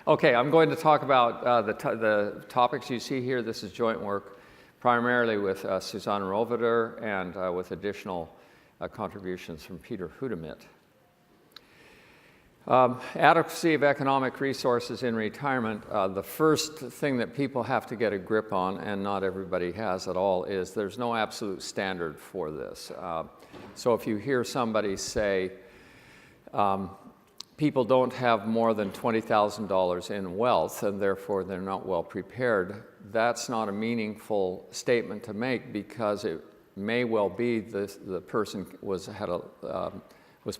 Okay, I'm going to talk about the topics you see here. This is joint work primarily with Susanne Rovader and with additional contributions from Peter Hudemit. Adequacy of economic resources in retirement. The first thing that people have to get a grip on, and not everybody has at all, is there's no absolute standard for this. So if you hear somebody say, people don't have more than $20,000 in wealth and therefore they're not well prepared, that's not a meaningful statement to make, because it may well be the person was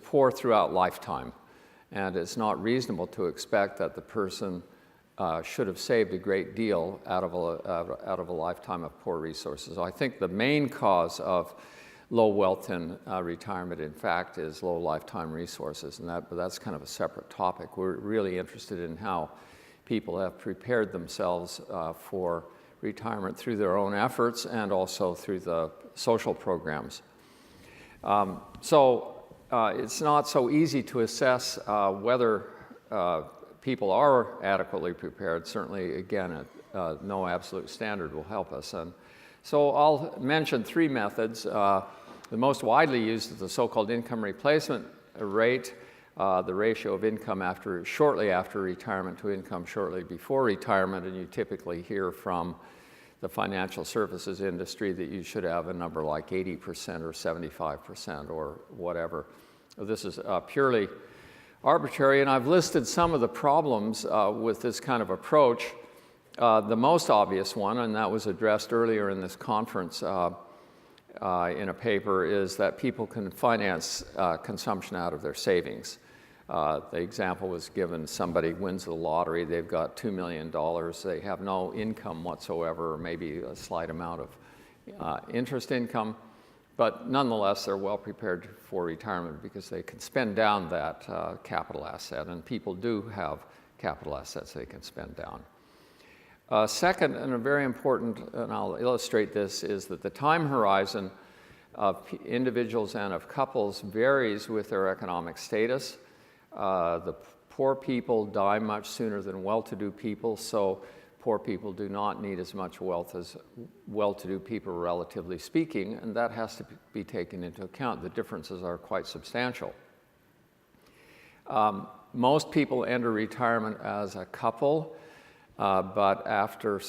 poor throughout lifetime, and it's not reasonable to expect that the person should have saved a great deal out of a lifetime of poor resources. So I think the main cause of low wealth in retirement, in fact, is low lifetime resources, and that's kind of a separate topic. We're really interested in how people have prepared themselves for retirement through their own efforts and also through the social programs. It's not so easy to assess whether people are adequately prepared. Certainly, again, no absolute standard will help us. And so I'll mention three methods. The most widely used is the so-called income replacement rate, the ratio of income shortly after retirement to income shortly before retirement. And you typically hear from the financial services industry that you should have a number like 80% or 75% or whatever. This is purely arbitrary, and I've listed some of the problems with this kind of approach. The most obvious one, and that was addressed earlier in this conference in a paper, is that people can finance consumption out of their savings. The example was given: somebody wins the lottery, they've got $2 million, they have no income whatsoever, or maybe a slight amount of interest income, but nonetheless they're well prepared for retirement because they can spend down that capital asset, and people do have capital assets they can spend down. Second, and a very important, and I'll illustrate this, is that the time horizon of individuals and of couples varies with their economic status. The poor people die much sooner than well-to-do people, so poor people do not need as much wealth as well-to-do people, relatively speaking, and that has to be taken into account. The differences are quite substantial. Most people enter retirement as a couple, but after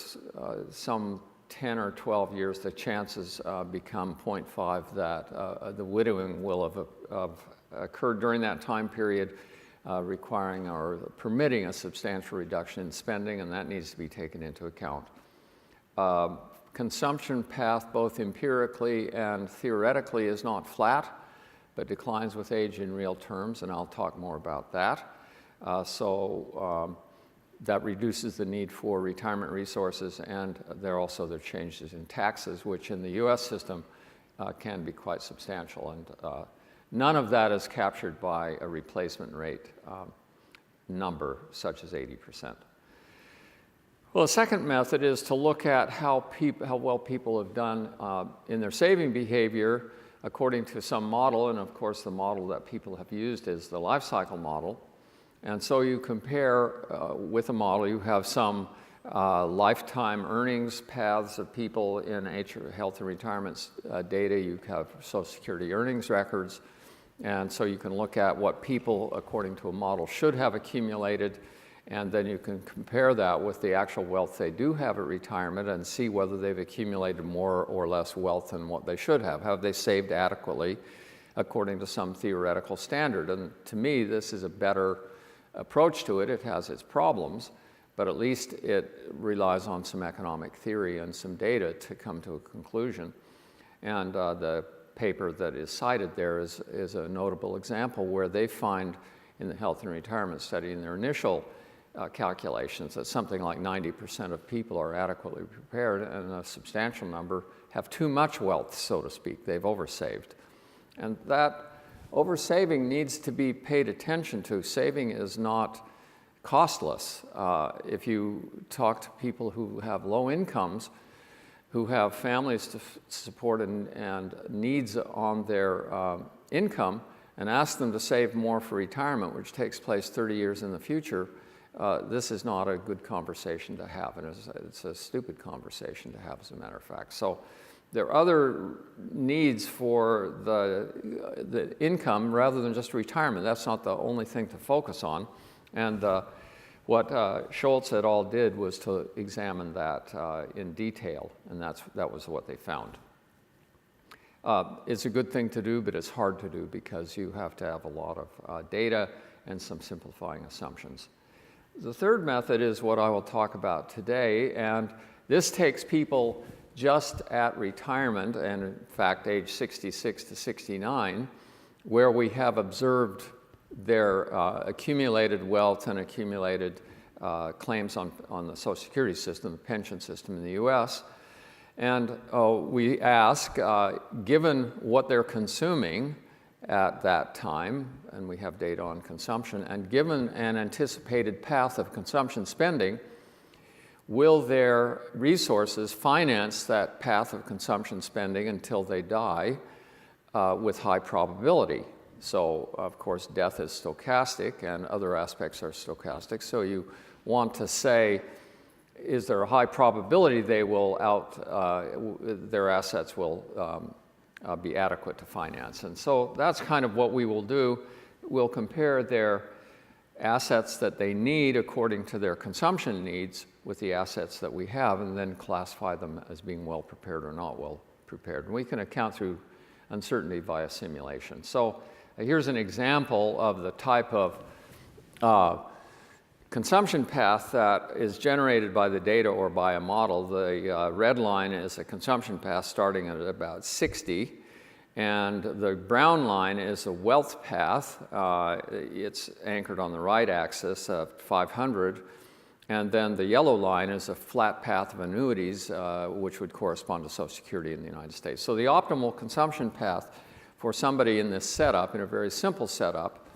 some 10 or 12 years, the chances become 0.5 that the widowing will have occurred during that time period, requiring or permitting a substantial reduction in spending, and that needs to be taken into account. Consumption path, both empirically and theoretically, is not flat, but declines with age in real terms, and I'll talk more about that. That reduces the need for retirement resources, and there are also the changes in taxes, which in the US system can be quite substantial, and none of that is captured by a replacement rate number such as 80%. Well, the second method is to look at how well people have done in their saving behavior according to some model, and of course the model that people have used is the life cycle model. And so you compare with a model, you have some lifetime earnings paths of people in health and retirement data, you have Social Security earnings records, and so you can look at what people, according to a model, should have accumulated, and then you can compare that with the actual wealth they do have at retirement and see whether they've accumulated more or less wealth than what they should have. Have they saved adequately according to some theoretical standard? And to me, this is a better approach to it. It has its problems, but at least it relies on some economic theory and some data to come to a conclusion. And the paper that is cited there is a notable example where they find in the health and retirement study in their initial calculations that something like 90% of people are adequately prepared, and a substantial number have too much wealth, so to speak. They've oversaved. And that oversaving needs to be paid attention to. Saving is not costless. If you talk to people who have low incomes, who have families to support and needs on their income, and ask them to save more for retirement, which takes place 30 years in the future, this is not a good conversation to have, and it's a stupid conversation to have, as a matter of fact. So there are other needs for the income rather than just retirement. That's not the only thing to focus on. And what Schultz et al. Did was to examine that in detail, and that was what they found. It's a good thing to do, but it's hard to do because you have to have a lot of data and some simplifying assumptions. The third method is what I will talk about today, and this takes people just at retirement, and in fact age 66 to 69, where we have observed their accumulated wealth and accumulated claims on the Social Security system, the pension system in the US. And we ask, given what they're consuming at that time, and we have data on consumption, and given an anticipated path of consumption spending, will their resources finance that path of consumption spending until they die with high probability? So, of course, death is stochastic and other aspects are stochastic. So you want to say, is there a high probability they will their assets will be adequate to finance? And so that's kind of what we will do. We'll compare their assets that they need according to their consumption needs with the assets that we have, and then classify them as being well prepared or not well prepared. And we can account through uncertainty via simulation. So here's an example of the type of consumption path that is generated by the data or by a model. The red line is a consumption path starting at about 60, and the brown line is a wealth path. It's anchored on the right axis of 500, and then the yellow line is a flat path of annuities, which would correspond to Social Security in the United States. So the optimal consumption path for somebody in this setup, in a very simple setup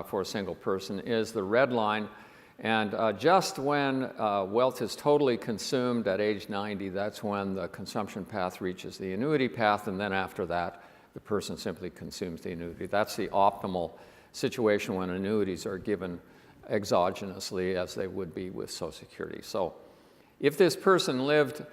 for a single person, is the red line. And just when wealth is totally consumed at age 90, that's when the consumption path reaches the annuity path, and then after that, the person simply consumes the annuity. That's the optimal situation when annuities are given exogenously, as they would be with Social Security. So if this person lived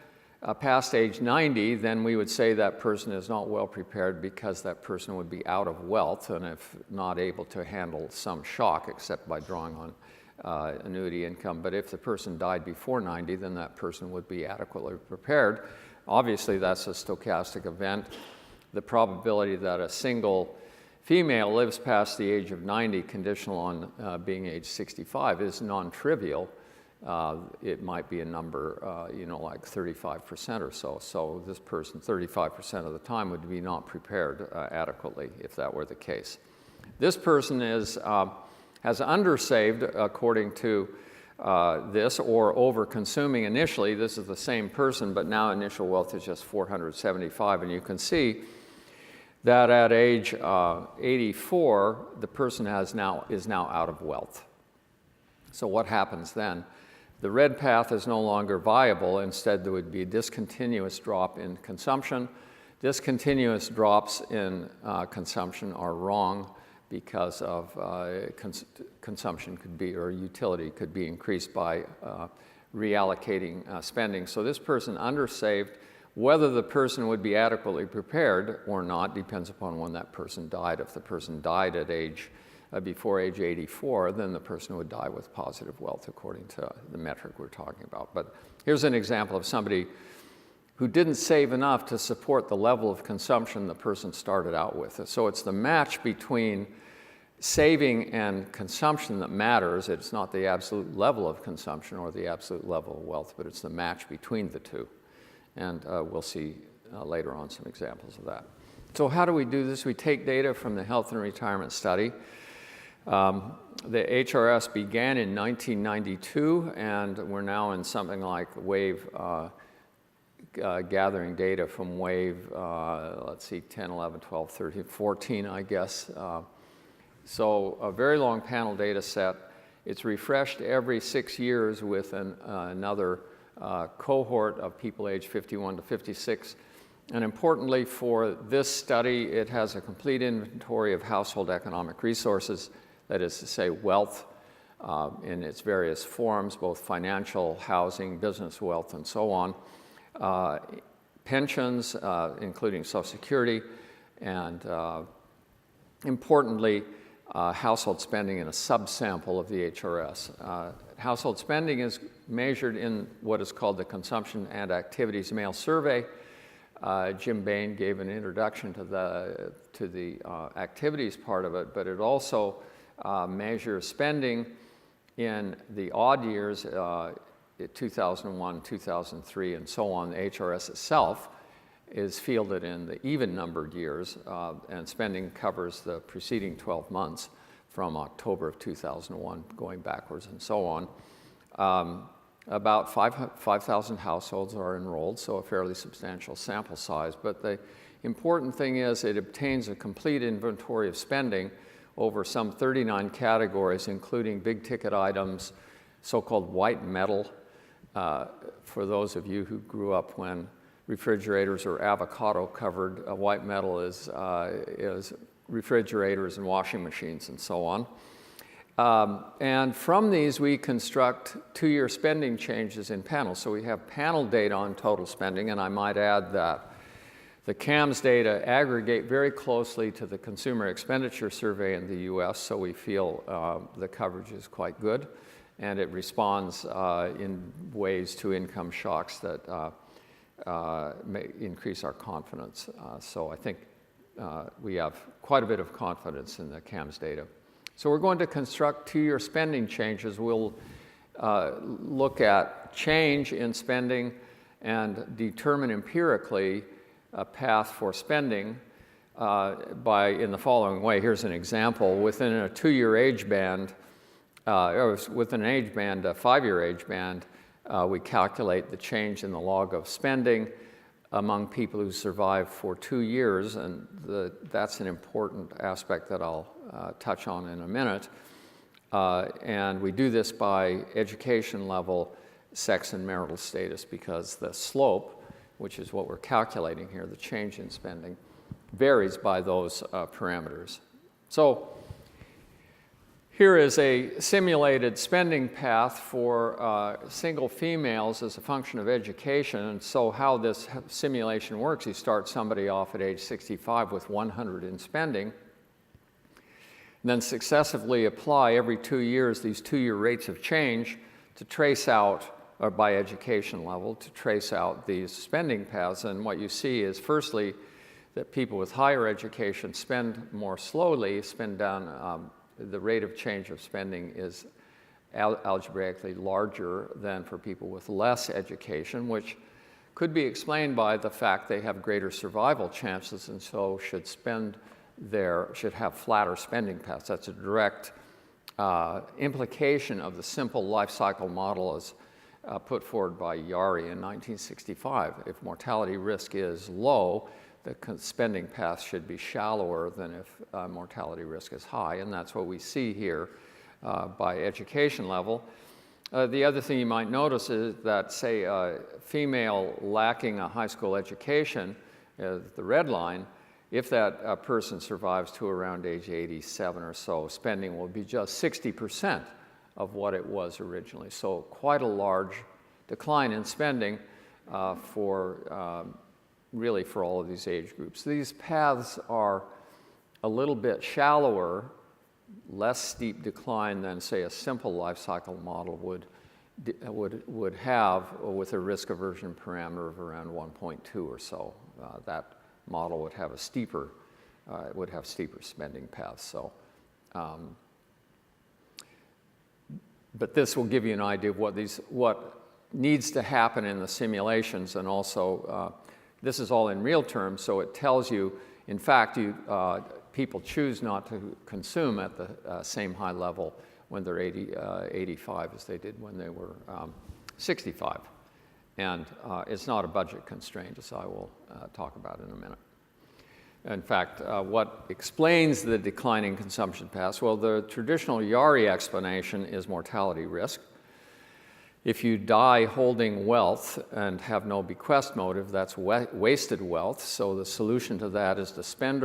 past age 90, then we would say that person is not well prepared because that person would be out of wealth and if not able to handle some shock except by drawing on annuity income. But if the person died before 90, then that person would be adequately prepared. Obviously, that's a stochastic event. The probability that a single female lives past the age of 90, conditional on being age 65, is non-trivial. It might be a number, like 35% or so. So this person, 35% of the time, would be not prepared adequately if that were the case. This person has undersaved according to this, or over-consuming initially. This is the same person, but now initial wealth is just 475, and you can see that at age 84, the person is now out of wealth. So what happens then? The red path is no longer viable. Instead, there would be a discontinuous drop in consumption. Discontinuous drops in consumption are wrong because of consumption could be, or utility could be increased by reallocating spending. So this person undersaved. Whether the person would be adequately prepared or not depends upon when that person died. If the person died at before age 84, then the person would die with positive wealth according to the metric we're talking about. But here's an example of somebody who didn't save enough to support the level of consumption the person started out with. So it's the match between saving and consumption that matters. It's not the absolute level of consumption or the absolute level of wealth, but it's the match between the two. And we'll see later on some examples of that. So how do we do this? We take data from the Health and Retirement Study. The HRS began in 1992, and we're now in something like wave, gathering data from wave, 10, 11, 12, 13, 14, I guess. So a very long panel data set. It's refreshed every 6 years with another cohort of people aged 51 to 56. And importantly for this study, it has a complete inventory of household economic resources, that is to say wealth, in its various forms, both financial, housing, business wealth, and so on. Pensions, including Social Security, and importantly, household spending in a subsample of the HRS. Household spending is measured in what is called the Consumption and Activities Mail Survey. Jim Bain gave an introduction to the activities part of it, but it also measures spending in the odd years, 2001, 2003, and so on. The HRS itself is fielded in the even-numbered years, and spending covers the preceding 12 months from October of 2001 going backwards and so on. About 5,000 households are enrolled, so a fairly substantial sample size. But the important thing is it obtains a complete inventory of spending over some 39 categories, including big-ticket items, so-called white metal. For those of you who grew up when refrigerators or avocado covered, white metal is refrigerators and washing machines and so on. And from these, we construct two-year spending changes in panels. So we have panel data on total spending, and I might add that the CAMS data aggregate very closely to the Consumer Expenditure Survey in the US, so we feel the coverage is quite good, and it responds in ways to income shocks that may increase our confidence. So I think we have quite a bit of confidence in the CAMS data. So we're going to construct two-year spending changes. We'll look at change in spending and determine empirically a path for spending in the following way. Here's an example. Within a two-year age band, or within an age band, a five-year age band, we calculate the change in the log of spending among people who survive for 2 years, and that's an important aspect that I'll touch on in a minute. And we do this by education level, sex, and marital status, because the slope, which is what we're calculating here, the change in spending, varies by those parameters. So here is a simulated spending path for single females as a function of education. And so how this simulation works, you start somebody off at age 65 with 100 in spending, and then successively apply every 2 years these two-year rates of change to trace out, or by education level, to trace out these spending paths. And what you see is, firstly, that people with higher education spend more slowly, spend down, the rate of change of spending is algebraically larger than for people with less education, which could be explained by the fact they have greater survival chances and so should have flatter spending paths. That's a direct implication of the simple life cycle model as put forward by Yari in 1965. If mortality risk is low, the spending path should be shallower than if mortality risk is high, and that's what we see here by education level. The other thing you might notice is that, say, a female lacking a high school education, the red line, if that person survives to around age 87 or so, spending will be just 60% of what it was originally. So quite a large decline in spending really for all of these age groups. These paths are a little bit shallower, less steep decline than, say, a simple life cycle model would have with a risk aversion parameter of around 1.2 or so. That model would have steeper spending paths. So, but this will give you an idea of what needs to happen in the simulations, and also this is all in real terms, so it tells you, in fact, people choose not to consume at the same high level when they're 85 as they did when they were 65. And it's not a budget constraint, as I will talk about in a minute. In fact, what explains the declining consumption paths? Well, the traditional Yari explanation is mortality risk. If you die holding wealth and have no bequest motive, that's wasted wealth. So the solution to that is to spend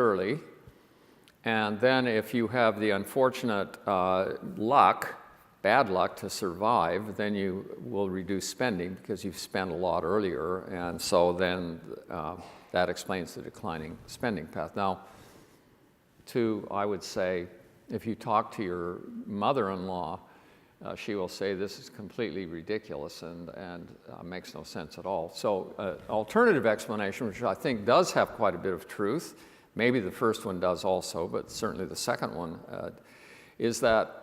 And then if you have the unfortunate bad bad luck to survive, then you will reduce spending because you've spent a lot earlier, and so then that explains the declining spending path. Now, I would say, if you talk to your mother-in-law, she will say this is completely ridiculous and makes no sense at all. So alternative explanation, which I think does have quite a bit of truth, maybe the first one does also, but certainly the second one, is that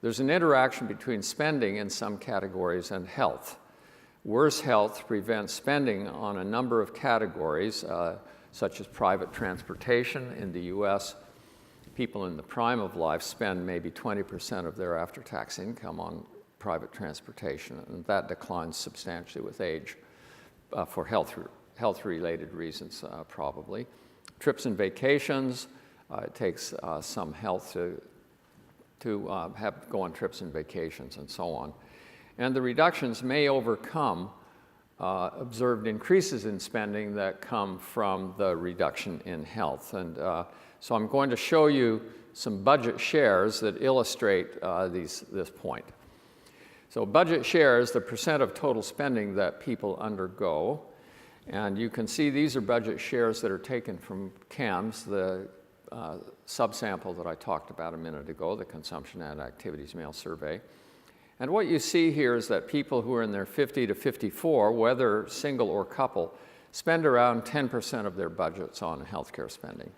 there's an interaction between spending in some categories and health. Worse health prevents spending on a number of categories, such as private transportation. In the US, people in the prime of life spend maybe 20% of their after-tax income on private transportation, and that declines substantially with age for health-related reasons, probably. Trips and vacations, it takes some health to go on trips and vacations and so on. And the reductions may overcome observed increases in spending that come from the reduction in health. And so I'm going to show you some budget shares that illustrate this point. So budget share is the percent of total spending that people undergo. And you can see these are budget shares that are taken from CAMS, the subsample that I talked about a minute ago, the Consumption and Activities Mail Survey. And what you see here is that people who are in their 50 to 54, whether single or couple, spend around 10% of their budgets on healthcare spending.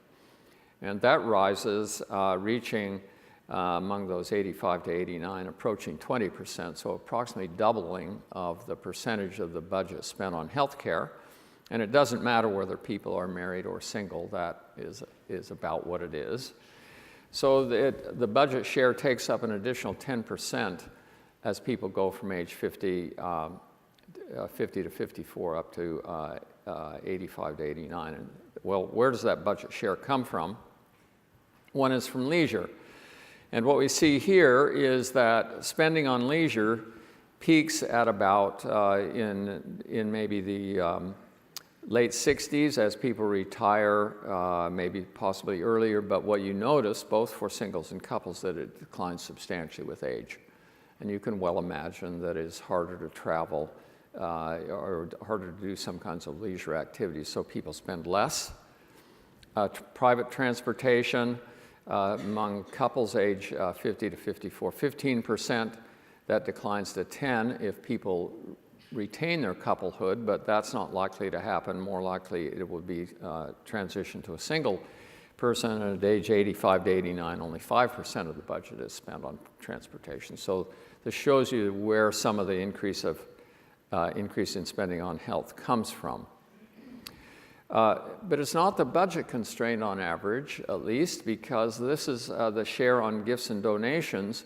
And that rises, reaching among those 85 to 89, approaching 20%, so approximately doubling of the percentage of the budget spent on healthcare. And it doesn't matter whether people are married or single, that is about what it is. So the budget share takes up an additional 10% as people go from age 50 to 54 up to 85 to 89. And, well, where does that budget share come from? One is from leisure. And what we see here is that spending on leisure peaks at about in maybe the late 60s as people retire, maybe possibly earlier, but what you notice, both for singles and couples, that it declines substantially with age. And you can well imagine that it's harder to travel or harder to do some kinds of leisure activities, so people spend less. Private transportation among couples age 50 to 54, 15%, that declines to 10 if people retain their couplehood, but that's not likely to happen. More likely it would be transition to a single person, and at age 85 to 89, only 5% of the budget is spent on transportation. So this shows you where some of the increase in spending on health comes from. But it's not the budget constraint on average, at least, because this is the share on gifts and donations,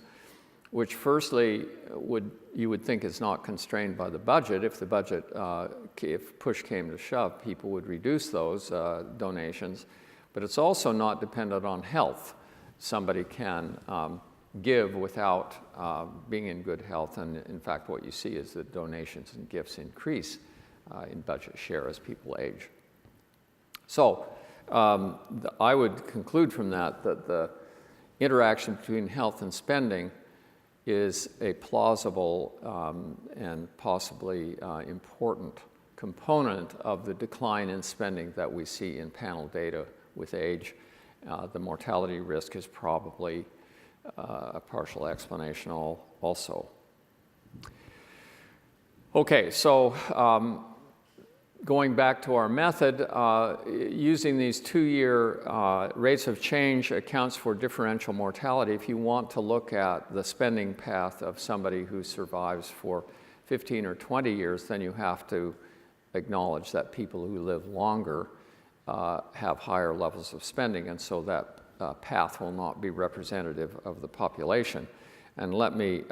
which firstly you would think is not constrained by the budget. If the budget, if push came to shove, people would reduce those donations. But it's also not dependent on health. Somebody can give without being in good health, and in fact what you see is that donations and gifts increase in budget share as people age. So I would conclude from that the interaction between health and spending is a plausible and possibly important component of the decline in spending that we see in panel data with age. The mortality risk is probably a partial explanation also. Okay, so going back to our method, using these 2-year rates of change accounts for differential mortality. If you want to look at the spending path of somebody who survives for 15 or 20 years, then you have to acknowledge that people who live longer have higher levels of spending, and so that path will not be representative of the population. And let me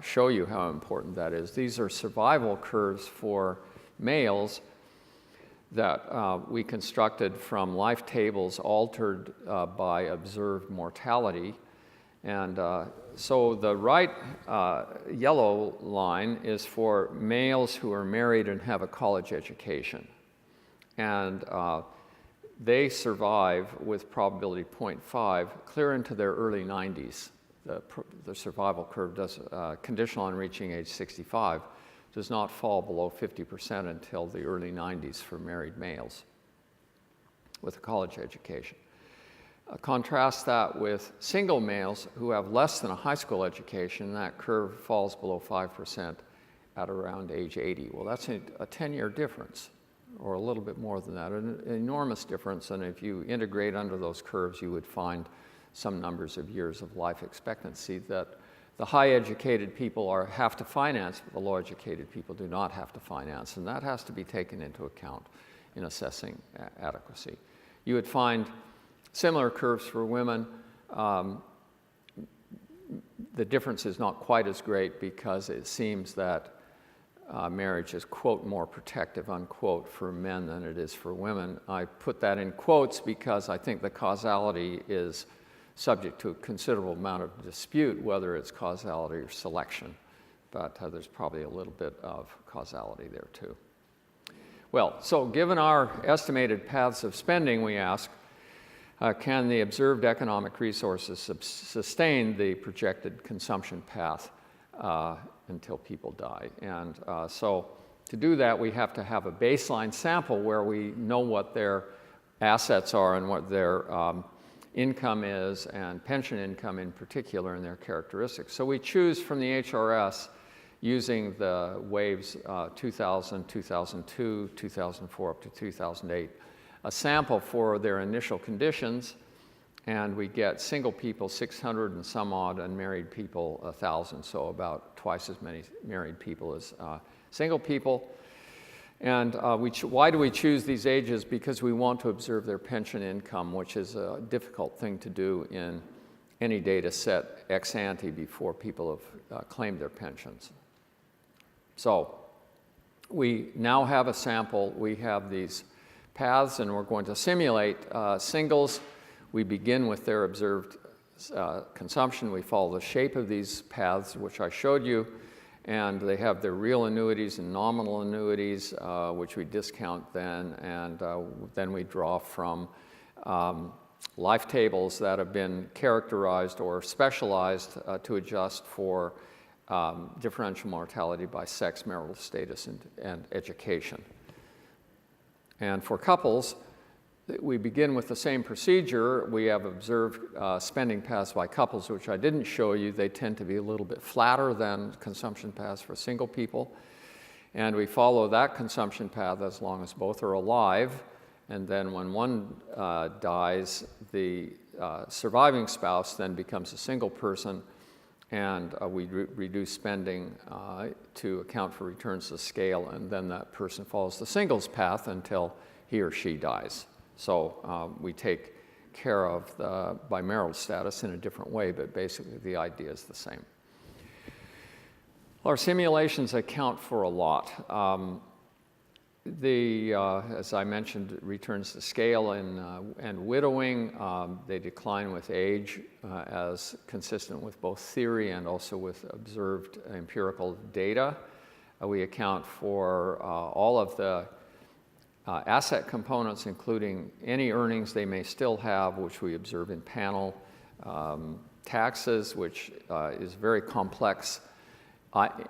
show you how important that is. These are survival curves for males that we constructed from life tables altered by observed mortality. And so the right yellow line is for males who are married and have a college education. And they survive with probability 0.5 clear into their early 90s. the survival curve does, conditional on reaching age 65, does not fall below 50% until the early 90s for married males with a college education. Contrast that with single males who have less than a high school education. That curve falls below 5% at around age 80. Well, that's a 10-year difference, or a little bit more than that, an enormous difference. And if you integrate under those curves, you would find some numbers of years of life expectancy that the high-educated people have to finance, but the low-educated people do not have to finance. And that has to be taken into account in assessing adequacy. You would find similar curves for women. The difference is not quite as great because it seems that marriage is, quote, more protective, unquote, for men than it is for women. I put that in quotes because I think the causality is subject to a considerable amount of dispute, whether it's causality or selection. But there's probably a little bit of causality there too. Well, so given our estimated paths of spending, we ask, can the observed economic resources sustain the projected consumption path until people die? And so to do that, we have to have a baseline sample where we know what their assets are and what their income is, and pension income in particular, and their characteristics. So we choose from the HRS using the waves 2000, 2002, 2004 up to 2008, a sample for their initial conditions, and we get single people 600 and some odd, and married people 1,000, so about twice as many married people as single people. And why do we choose these ages? Because we want to observe their pension income, which is a difficult thing to do in any data set ex ante before people have claimed their pensions. So we now have a sample. We have these paths, and we're going to simulate singles. We begin with their observed consumption. We follow the shape of these paths, which I showed you, and they have their real annuities and nominal annuities, which we discount then, and then we draw from life tables that have been characterized or specialized to adjust for differential mortality by sex, marital status, and education. And for couples, we begin with the same procedure. We have observed spending paths by couples, which I didn't show you. They tend to be a little bit flatter than consumption paths for single people. And we follow that consumption path as long as both are alive. And then when one dies, the surviving spouse then becomes a single person, and we reduce spending to account for returns to scale, and then that person follows the singles path until he or she dies. So we take care of the bimarital status in a different way, but basically the idea is the same. Our simulations account for a lot. As I mentioned, returns to scale and widowing, they decline with age as consistent with both theory and also with observed empirical data. We account for all of the asset components, including any earnings they may still have, which we observe in panel. Taxes, which is a very complex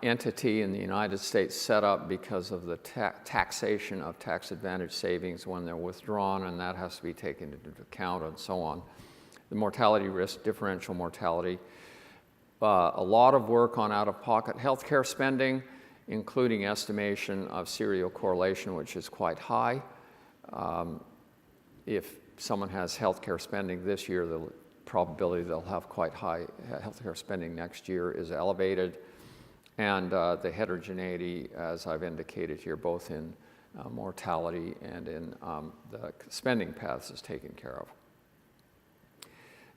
entity in the United States set up because of the taxation of tax advantage savings when they're withdrawn, and that has to be taken into account, and so on. The mortality risk, differential mortality. A lot of work on out-of-pocket healthcare spending, including estimation of serial correlation, which is quite high. If someone has healthcare spending this year, the probability they'll have quite high healthcare spending next year is elevated. And the heterogeneity, as I've indicated here, both in mortality and in the spending paths, is taken care of.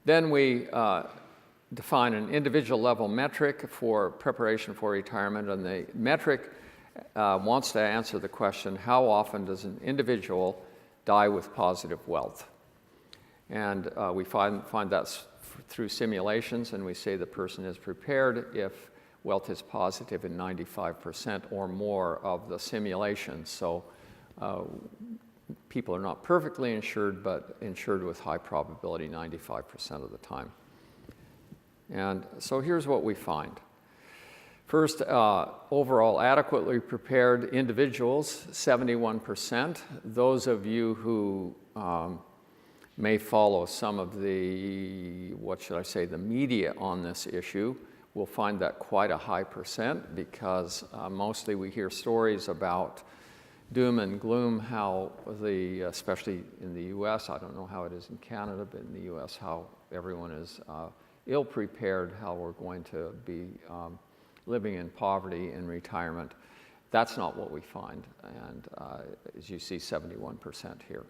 Then we define an individual level metric for preparation for retirement, and the metric wants to answer the question, how often does an individual die with positive wealth? And we find that through simulations, and we say the person is prepared if wealth is positive in 95% or more of the simulations. So people are not perfectly insured, but insured with high probability 95% of the time. And so here's what we find. First, overall adequately prepared individuals, 71%. Those of you who may follow some of the, what should I say, the media on this issue will find that quite a high percent, because mostly we hear stories about doom and gloom, how especially in the US, I don't know how it is in Canada, but in the US, how everyone is ill-prepared, how we're going to be living in poverty in retirement. That's not what we find, and as you see, 71% here.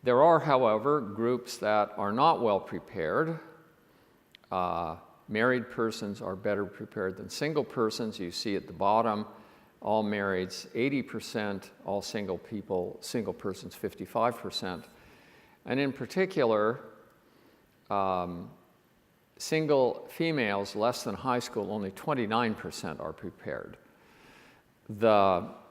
There are, however, groups that are not well prepared. Married persons are better prepared than single persons. You see at the bottom, all marrieds 80%, all single persons 55%. And in particular, single females less than high school, only 29% are prepared.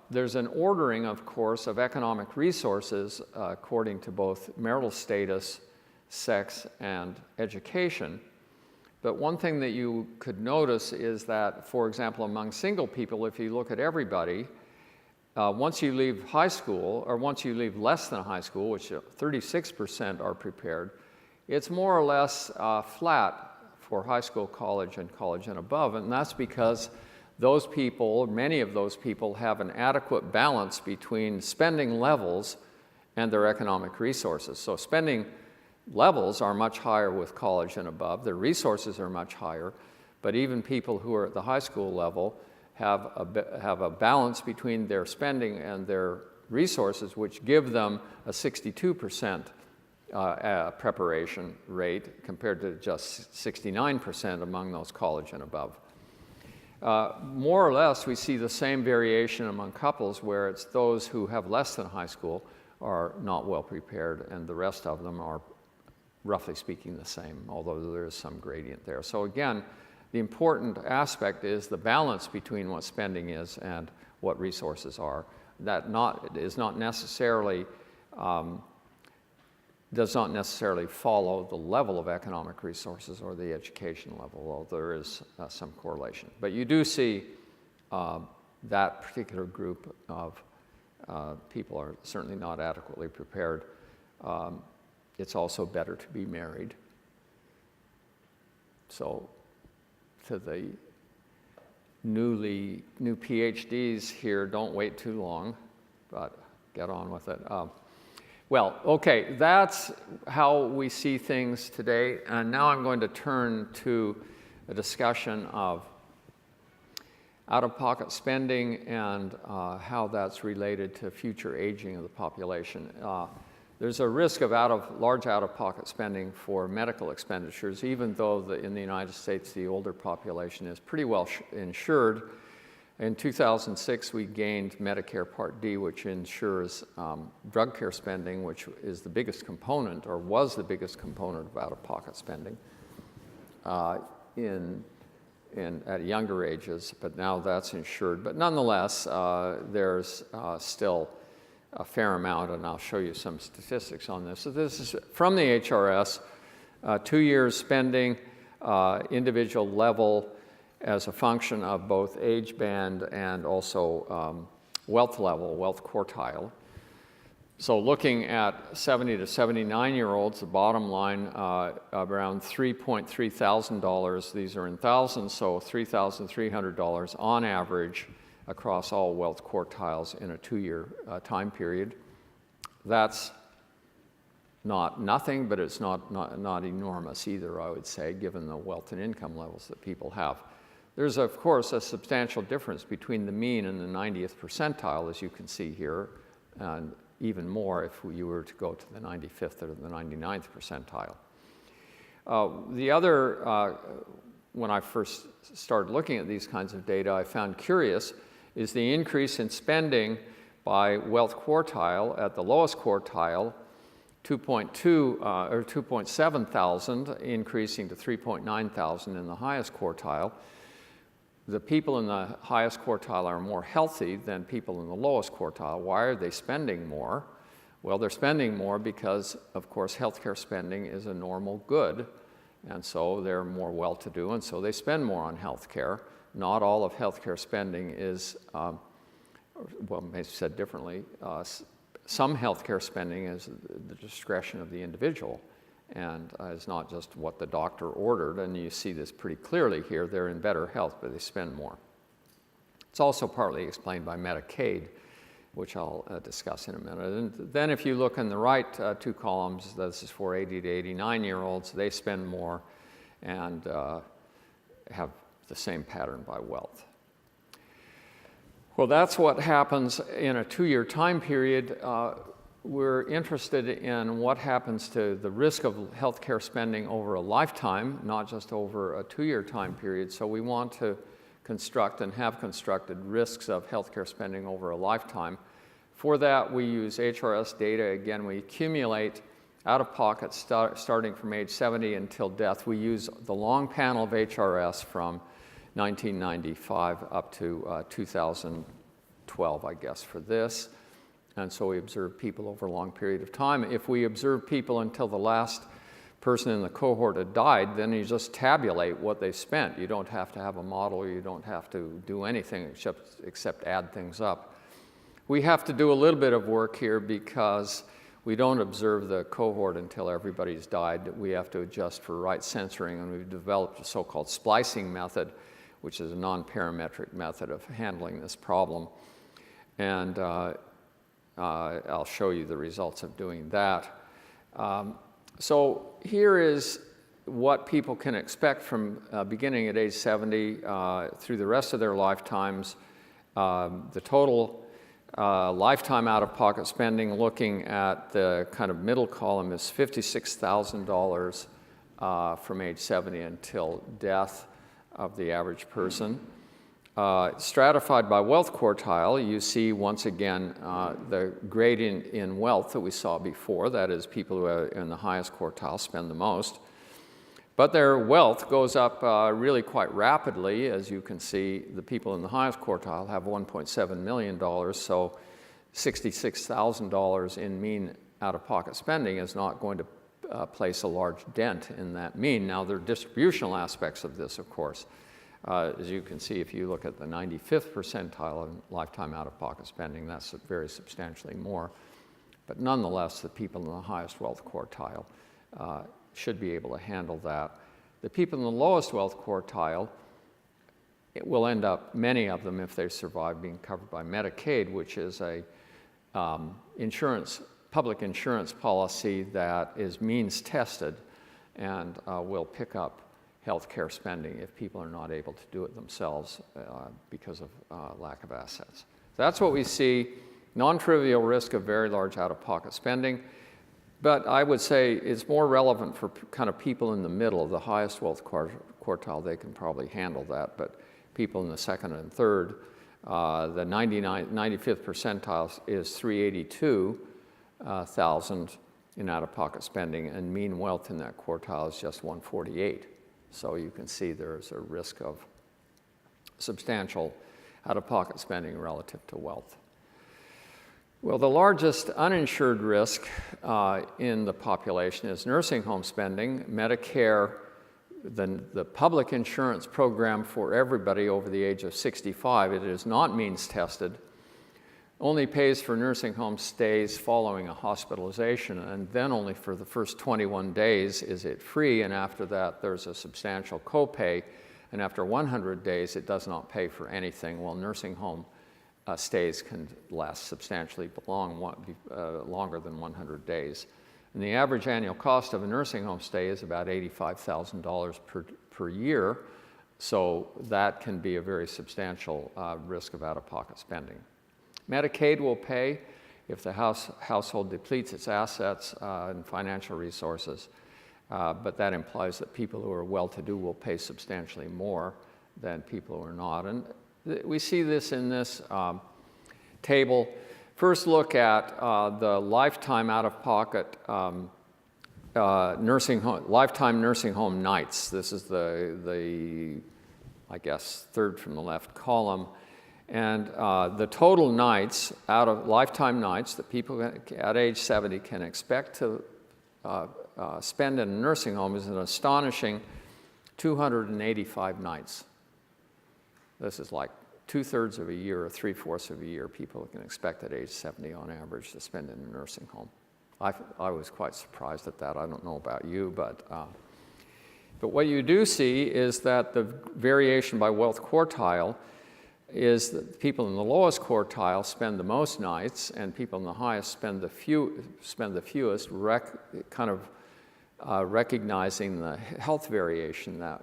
There's an ordering, of course, of economic resources according to both marital status, sex, and education. But one thing that you could notice is that, for example, among single people, if you look at everybody, once you leave high school, or once you leave less than high school, which 36% are prepared, it's more or less flat for high school, college, and above. And that's because those people, many of those people, have an adequate balance between spending levels and their economic resources. So spending levels are much higher with college and above. Their resources are much higher. But even people who are at the high school level have a balance between their spending and their resources, which give them a 62% preparation rate compared to just 69% among those college and above. More or less, we see the same variation among couples, where it's those who have less than high school are not well prepared, and the rest of them are, roughly speaking, the same, although there is some gradient there. So again, the important aspect is the balance between what spending is and what resources are. That does not necessarily follow the level of economic resources or the education level, although there is some correlation. But you do see that particular group of people are certainly not adequately prepared. It's also better to be married. So to the new PhDs here, don't wait too long, but get on with it. Well, okay, that's how we see things today. And now I'm going to turn to a discussion of out-of-pocket spending and how that's related to future aging of the population. There's a risk of large out-of-pocket spending for medical expenditures, even though in the United States the older population is pretty well insured. In 2006, we gained Medicare Part D, which insures drug care spending, which is the biggest component, or was the biggest component of out-of-pocket spending at younger ages, but now that's insured. But nonetheless, there's still a fair amount, and I'll show you some statistics on this. So this is from the HRS, 2 years spending, individual level, as a function of both age band and also wealth level, wealth quartile. So looking at 70 to 79-year-olds, the bottom line around $3.3 thousand. These are in thousands, so $3,300 on average across all wealth quartiles in a 2-year time period. That's not nothing, but it's not enormous either, I would say, given the wealth and income levels that people have. There's, of course, a substantial difference between the mean and the 90th percentile, as you can see here, and even more if you were to go to the 95th or the 99th percentile. The other, when I first started looking at these kinds of data, I found curious is the increase in spending by wealth quartile. At the lowest quartile, 2.2 or 2.7 thousand, increasing to 3.9 thousand in the highest quartile. The people in the highest quartile are more healthy than people in the lowest quartile. Why are they spending more? Well, they're spending more because, of course, healthcare spending is a normal good, and so they're more well-to-do, and so they spend more on health care. Not all of health care spending is, well, maybe said differently, some health care spending is the discretion of the individual, and is not just what the doctor ordered, and you see this pretty clearly here. They're in better health, but they spend more. It's also partly explained by Medicaid, which I'll discuss in a minute. And then if you look in the right two columns, this is for 80 to 89-year-olds, they spend more and have the same pattern by wealth. Well, that's what happens in a 2-year time period. We're interested in what happens to the risk of healthcare spending over a lifetime, not just over a 2-year time period. So we want to construct and have constructed risks of healthcare spending over a lifetime. For that, we use HRS data. Again, we accumulate out-of-pocket starting from age 70 until death. We use the long panel of HRS from 1995 up to 2012, I guess, for this. And so we observe people over a long period of time. If we observe people until the last person in the cohort had died, then you just tabulate what they spent. You don't have to have a model. You don't have to do anything except add things up. We have to do a little bit of work here because we don't observe the cohort until everybody's died. We have to adjust for right censoring, and we've developed a so-called splicing method, which is a non-parametric method of handling this problem. And I'll show you the results of doing that. So here is what people can expect from beginning at age 70 through the rest of their lifetimes. The total lifetime out-of-pocket spending, looking at the kind of middle column, is $56,000 from age 70 until death of the average person. Stratified by wealth quartile, you see once again the gradient in wealth that we saw before. That is, people who are in the highest quartile spend the most. But their wealth goes up really quite rapidly. As you can see, the people in the highest quartile have $1.7 million, so $66,000 in mean out-of-pocket spending is not going to place a large dent in that mean. Now, there are distributional aspects of this, of course. As you can see, if you look at the 95th percentile of lifetime out-of-pocket spending, that's very substantially more. But nonetheless, the people in the highest wealth quartile should be able to handle that. The people in the lowest wealth quartile, it will end up, many of them, if they survive, being covered by Medicaid, which is a public insurance policy that is means tested and will pick up health care spending if people are not able to do it themselves because of lack of assets. That's what we see, non-trivial risk of very large out-of-pocket spending. But I would say it's more relevant for kind of people in the middle, the highest wealth quartile. They can probably handle that. But people in the second and third, the 95th percentile is $382,000 in out-of-pocket spending, and mean wealth in that quartile is just $148,000. So you can see there's a risk of substantial out-of-pocket spending relative to wealth. Well, the largest uninsured risk in the population is nursing home spending. Medicare, the public insurance program for everybody over the age of 65, it is not means tested, only pays for nursing home stays following a hospitalization, and then only for the first 21 days is it free, and after that there's a substantial copay, and after 100 days it does not pay for anything, while nursing home stays can last substantially longer than 100 days. And the average annual cost of a nursing home stay is about $85,000 per year, so that can be a very substantial risk of out-of-pocket spending. Medicaid will pay if the household depletes its assets and financial resources, but that implies that people who are well-to-do will pay substantially more than people who are not. And we see this in this table. First, look at the lifetime out-of-pocket lifetime nursing home nights. This is the I guess, third from the left column. And the total nights, out of lifetime nights, that people at age 70 can expect to spend in a nursing home is an astonishing 285 nights. This is like 2/3 of a year or 3/4 of a year people can expect at age 70 on average to spend in a nursing home. I was quite surprised at that. I don't know about you, but what you do see is that the variation by wealth quartile is that people in the lowest quartile spend the most nights, and people in the highest spend the fewest, recognizing the health variation that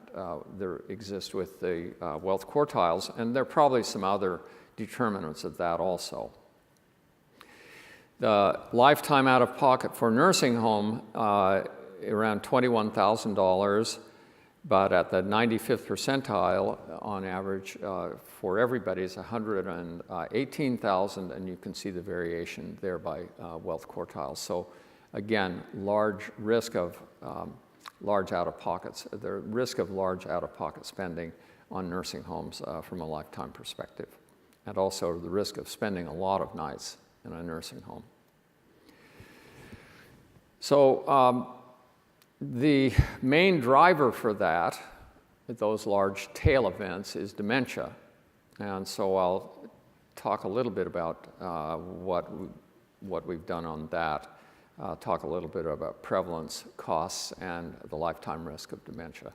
there exists with the wealth quartiles, and there are probably some other determinants of that also. The lifetime out-of-pocket for nursing home, around $21,000, but at the 95th percentile, on average, for everybody is $118,000, and you can see the variation there by wealth quartiles. So again, large risk of large out-of-pockets, the risk of large out-of-pocket spending on nursing homes from a lifetime perspective, and also the risk of spending a lot of nights in a nursing home. So the main driver for that, those large tail events, is dementia. And so I'll talk a little bit about what we've done on that. Talk a little bit about prevalence, costs, and the lifetime risk of dementia.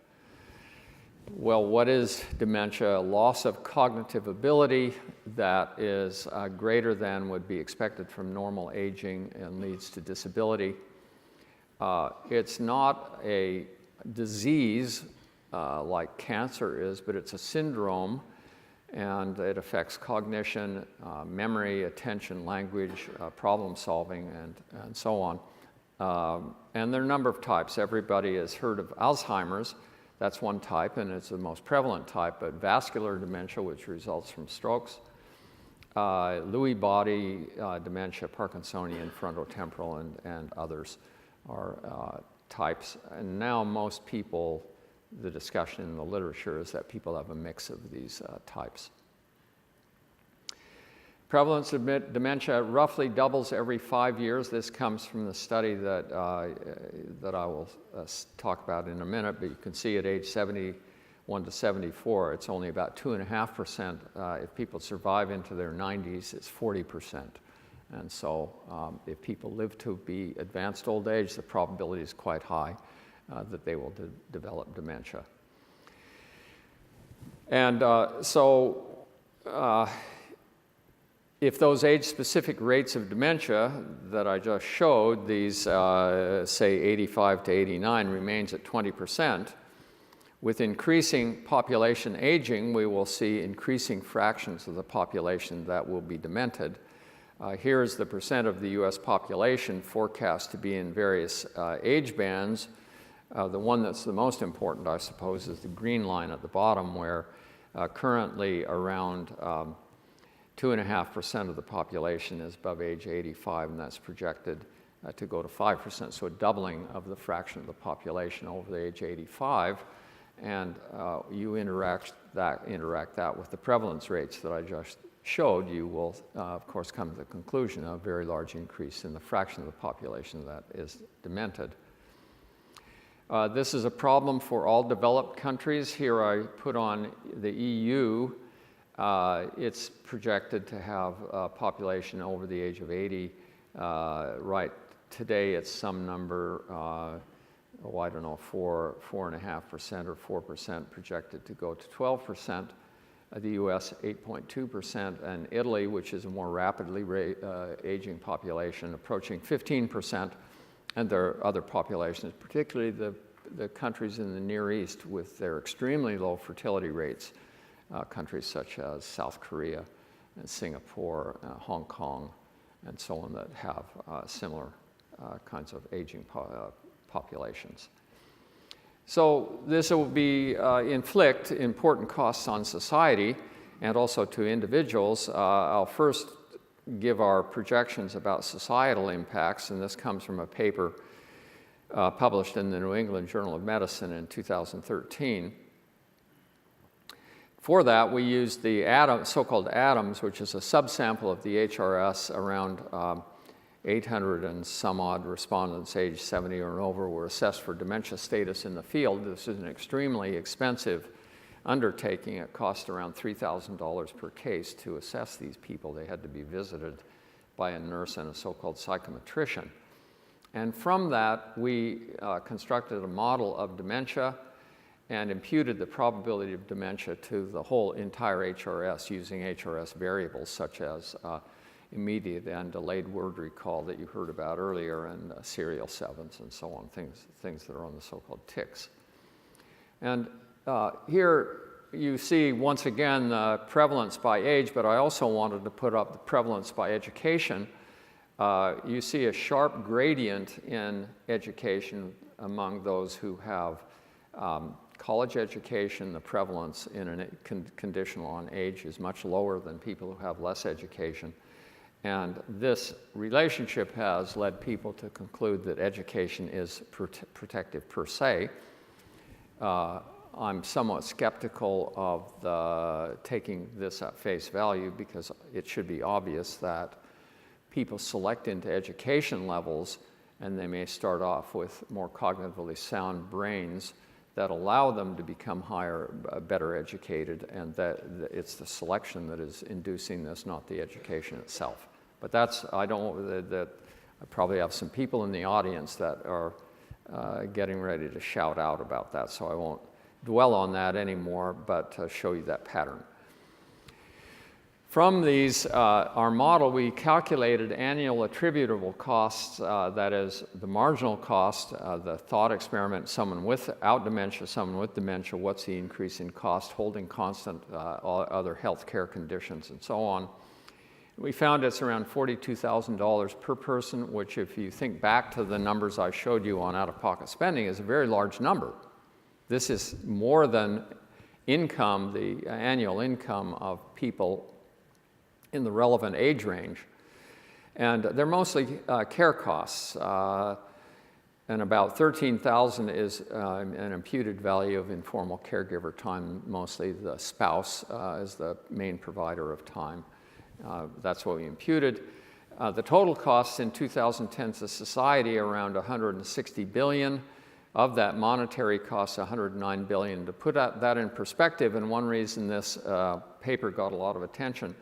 Well, what is dementia? Loss of cognitive ability that is greater than would be expected from normal aging and leads to disability. It's not a disease like cancer is, but it's a syndrome, and it affects cognition, memory, attention, language, problem solving, and so on. And there are a number of types. Everybody has heard of Alzheimer's. That's one type, and it's the most prevalent type, but vascular dementia, which results from strokes, Lewy body dementia, Parkinsonian, frontotemporal, and others are types. And now most people, the discussion in the literature is that people have a mix of these types. Prevalence of dementia roughly doubles every 5 years. This comes from the study that I will talk about in a minute, but you can see at age 71 to 74, it's only about 2.5%. If people survive into their 90s, it's 40%. And so if people live to be advanced old age, the probability is quite high that they will develop dementia. And if those age-specific rates of dementia that I just showed, these say 85 to 89, remains at 20%, with increasing population aging, we will see increasing fractions of the population that will be demented. Here's the percent of the US population forecast to be in various age bands. The one that's the most important, I suppose, is the green line at the bottom, where currently around 2.5% of the population is above age 85, and that's projected to go to 5%, so a doubling of the fraction of the population over the age 85. And you interact that with the prevalence rates that I just showed, you will, of course, come to the conclusion of a very large increase in the fraction of the population that is demented. This is a problem for all developed countries. Here I put on the EU. It's projected to have a population over the age of 80. Right today, it's some number, I don't know, 4.5% or 4%, projected to go to 12%. The US, 8.2%, and Italy, which is a more rapidly aging population, approaching 15%. And there are other populations, particularly the countries in the Near East with their extremely low fertility rates, countries such as South Korea and Singapore, Hong Kong, and so on, that have similar kinds of aging populations. So this will inflict important costs on society and also to individuals. I'll first give our projections about societal impacts, and this comes from a paper published in the New England Journal of Medicine in 2013. For that, we used the so-called ADAMS, which is a subsample of the HRS around 800 and some odd respondents aged 70 or over were assessed for dementia status in the field. This is an extremely expensive undertaking. It cost around $3,000 per case to assess these people. They had to be visited by a nurse and a so-called psychometrician. And from that, we constructed a model of dementia and imputed the probability of dementia to the whole entire HRS using HRS variables such as immediate and delayed word recall that you heard about earlier, and serial sevens and so on, things that are on the so-called tics. And here you see, once again, the prevalence by age, but I also wanted to put up the prevalence by education. You see a sharp gradient in education among those who have college education. The prevalence in a conditional on age is much lower than people who have less education. And this relationship has led people to conclude that education is protective per se. I'm somewhat skeptical of taking this at face value, because it should be obvious that people select into education levels, and they may start off with more cognitively sound brains that allow them to become better educated, and that it's the selection that is inducing this, not the education itself. But I probably have some people in the audience that are getting ready to shout out about that, so I won't dwell on that anymore, but show you that pattern. From these, our model, we calculated annual attributable costs, that is the marginal cost, the thought experiment, someone without dementia, someone with dementia, what's the increase in cost, holding constant other health care conditions, and so on. We found it's around $42,000 per person, which, if you think back to the numbers I showed you on out-of-pocket spending, is a very large number. This is more than income, the annual income of people in the relevant age range. And they're mostly care costs. And about $13,000 is an imputed value of informal caregiver time. Mostly the spouse is the main provider of time. That's what we imputed. The total costs in 2010 to society around $160 billion. Of that, monetary costs $109 billion. To put that in perspective, and one reason this paper got a lot of attention,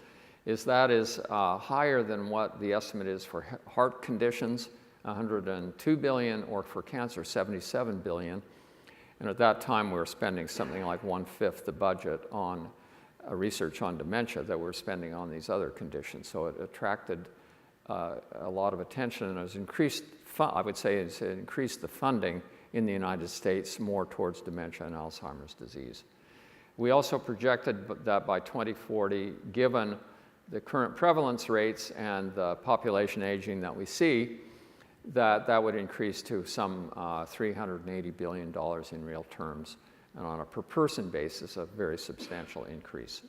is that is higher than what the estimate is for heart conditions, $102 billion, or for cancer, $77 billion. And at that time, we were spending something like 1/5 the budget on research on dementia that we're spending on these other conditions. So it attracted a lot of attention, and has increased, I would say, it's increased the funding in the United States more towards dementia and Alzheimer's disease. We also projected that by 2040, given the current prevalence rates and the population aging that we see, that would increase to some $380 billion in real terms, and on a per person basis, a very substantial increase.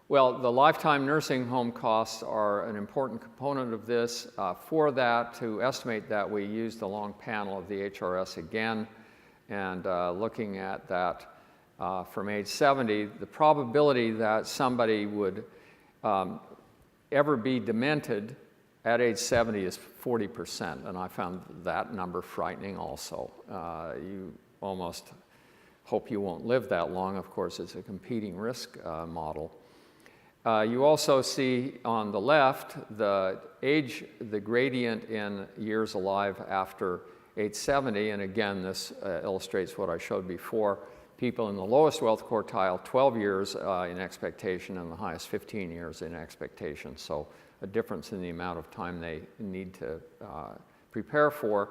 Well, the lifetime nursing home costs are an important component of this. For that, to estimate that, we used the long panel of the HRS again, and looking at that from age 70, the probability that somebody would ever be demented at age 70 is 40%, and I found that number frightening also. You almost hope you won't live that long. Of course, it's a competing risk model. You also see on the left the gradient in years alive after age 70, and again, this illustrates what I showed before. People in the lowest wealth quartile, 12 years in expectation, and the highest 15 years in expectation. So a difference in the amount of time they need to prepare for.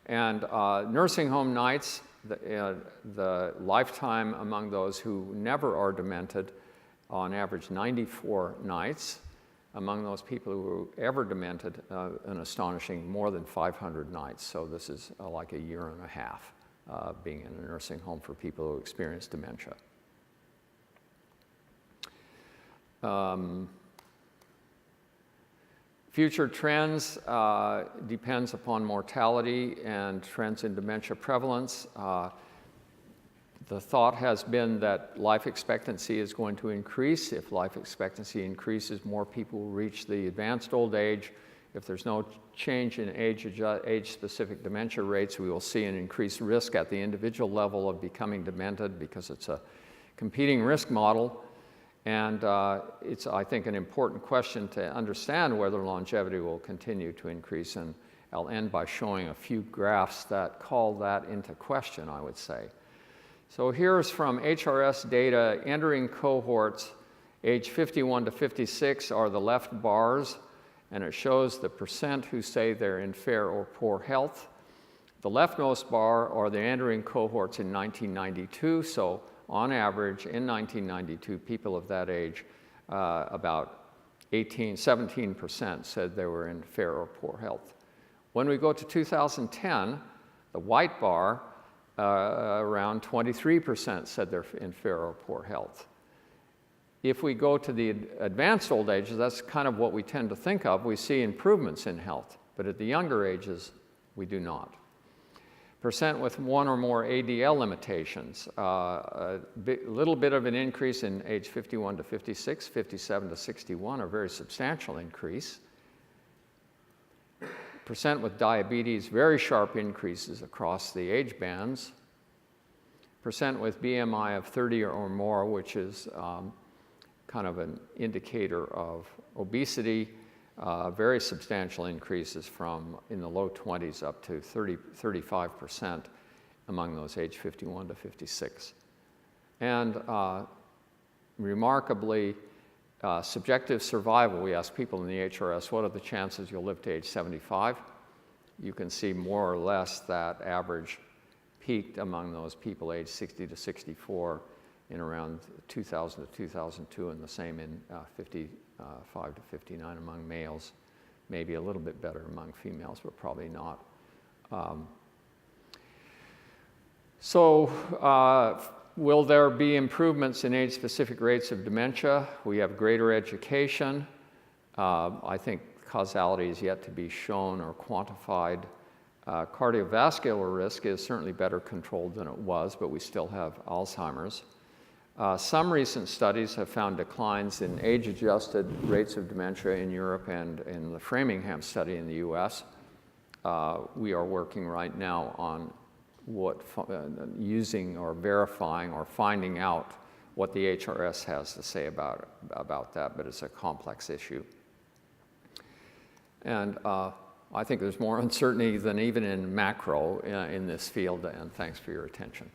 And nursing home nights, the lifetime among those who never are demented, on average 94 nights. Among those people who are ever demented, an astonishing more than 500 nights. So this is like a year and a half being in a nursing home for people who experience dementia. Future trends depends upon mortality and trends in dementia prevalence. The thought has been that life expectancy is going to increase. If life expectancy increases, more people will reach the advanced old age. If there's no change in age-specific dementia rates, we will see an increased risk at the individual level of becoming demented because it's a competing risk model. And it's, I think, an important question to understand whether longevity will continue to increase. And I'll end by showing a few graphs that call that into question, I would say. So here's from HRS data. Entering cohorts age 51 to 56 are the left bars, and it shows the percent who say they're in fair or poor health. The leftmost bar are the entering cohorts in 1992. So on average, in 1992, people of that age, about 17% said they were in fair or poor health. When we go to 2010, the white bar, around 23% said they're in fair or poor health. If we go to the advanced old ages, that's kind of what we tend to think of. We see improvements in health, but at the younger ages, we do not. Percent with one or more ADL limitations, a little bit of an increase in age 51 to 56, 57 to 61, a very substantial increase. Percent with diabetes, very sharp increases across the age bands. Percent with BMI of 30 or more, which is kind of an indicator of obesity, very substantial increases from in the low 20s up to 35% among those age 51 to 56. And remarkably, subjective survival, we asked people in the HRS, what are the chances you'll live to age 75? You can see more or less that average peaked among those people aged 60 to 64 in around 2000 to 2002, and the same in 55 to 59 among males. Maybe a little bit better among females, but probably not. Will there be improvements in age-specific rates of dementia? We have greater education. I think causality is yet to be shown or quantified. Cardiovascular risk is certainly better controlled than it was, but we still have Alzheimer's. Some recent studies have found declines in age-adjusted rates of dementia in Europe and in the Framingham study in the US. We are working right now on using or verifying or finding out what the HRS has to say about that, but it's a complex issue. And I think there's more uncertainty than even in macro in this field, and thanks for your attention.